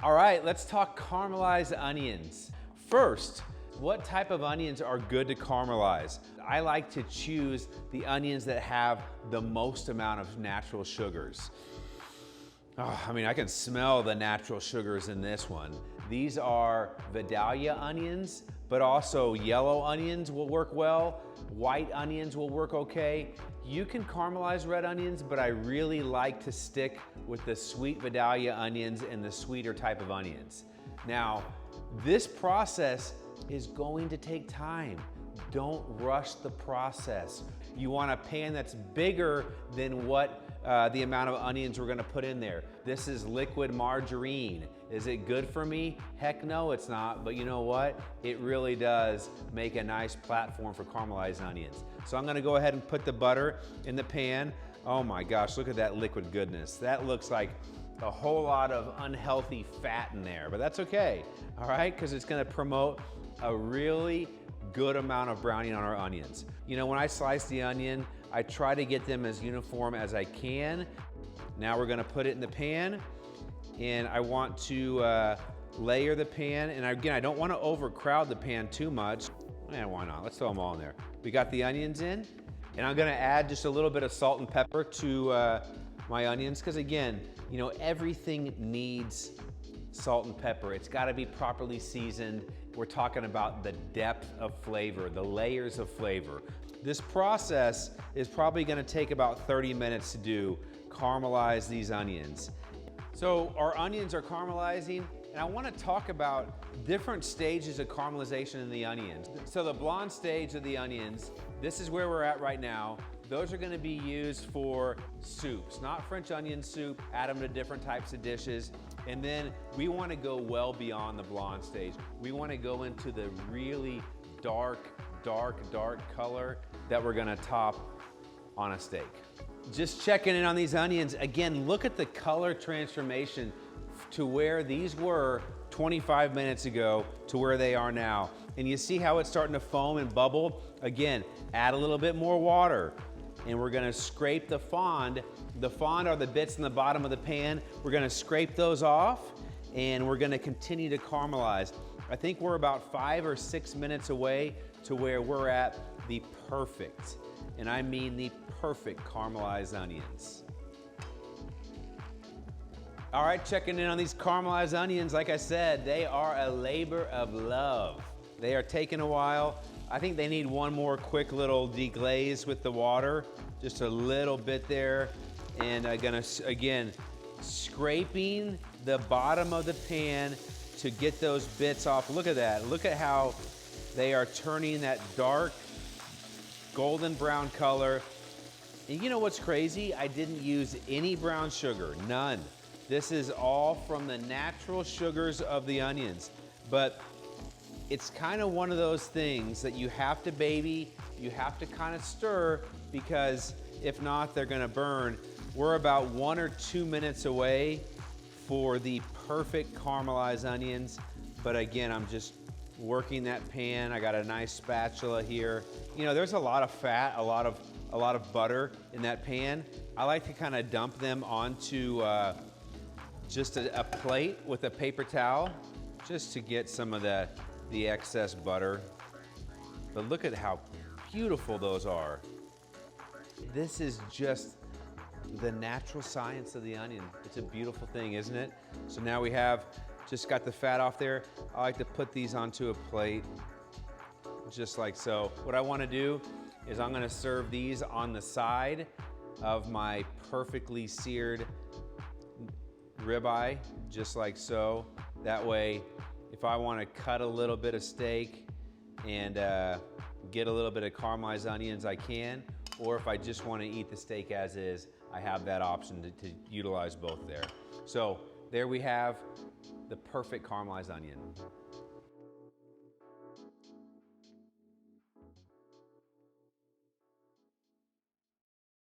All right, let's talk caramelized onions. First, what type of onions are good to caramelize? I like to choose the onions that have the most amount of natural sugars. Oh, I mean, I can smell the natural sugars in this one. These are Vidalia onions, but also yellow onions will work well. White onions will work okay. You can caramelize red onions, but I really like to stick with the sweet Vidalia onions and the sweeter type of onions. Now, this process is going to take time. Don't rush the process. You want a pan that's bigger than what the amount of onions we're gonna put in there. This is liquid margarine. Is it good for me? Heck no, it's not, but you know what? It really does make a nice platform for caramelized onions. So I'm gonna go ahead and put the butter in the pan. Oh my gosh, look at that liquid goodness. That looks like a whole lot of unhealthy fat in there, but that's okay, all right? Because it's gonna promote a really good amount of browning on our onions. You know, when I slice the onion, I try to get them as uniform as I can. Now we're gonna put it in the pan, and I want to layer the pan, and again, I don't wanna overcrowd the pan too much. Why not? Let's throw them all in there. We got the onions in, and I'm gonna add just a little bit of salt and pepper to my onions, because again, you know, everything needs salt and pepper. It's gotta be properly seasoned. We're talking about the depth of flavor, the layers of flavor. This process is probably gonna take about 30 minutes to do, caramelize these onions. So our onions are caramelizing, and I wanna talk about different stages of caramelization in the onions. So the blonde stage of the onions, this is where we're at right now. Those are gonna be used for soups, not French onion soup, add them to different types of dishes. And then we wanna go well beyond the blonde stage. We wanna go into the really dark color that we're gonna top on a steak. Just checking in on these onions. Again, look at the color transformation to where these were 25 minutes ago to where they are now. And you see how it's starting to foam and bubble? Again, add a little bit more water, and we're gonna scrape the fond. The fond are the bits in the bottom of the pan. We're gonna scrape those off, and we're gonna continue to caramelize. I think we're about 5 or 6 minutes away to where we're at the perfect, and I mean the perfect caramelized onions. All right, checking in on these caramelized onions. Like I said, they are a labor of love. They are taking a while. I think they need one more quick little deglaze with the water, just a little bit there. And I'm gonna, again, scraping the bottom of the pan to get those bits off. Look at that, look at how they are turning that dark golden brown color. And you know what's crazy? I didn't use any brown sugar, none. This is all from the natural sugars of the onions. But it's kind of one of those things that you have to baby, you have to kind of stir, because if not, they're gonna burn. We're about 1 or 2 minutes away for the perfect caramelized onions. But again, I'm just working that pan. I got a nice spatula here. You know, there's a lot of fat, a lot of butter in that pan. I like to kind of dump them onto just a plate with a paper towel, just to get some of the excess butter. But look at how beautiful those are. This is just the natural science of the onion. It's a beautiful thing, isn't it? So now we have just got the fat off there. I like to put these onto a plate, just like so. What I wanna do is I'm gonna serve these on the side of my perfectly seared ribeye, just like so. That way, if I wanna cut a little bit of steak and get a little bit of caramelized onions, I can. Or if I just wanna eat the steak as is, I have that option to utilize both there. So there we have the perfect caramelized onion.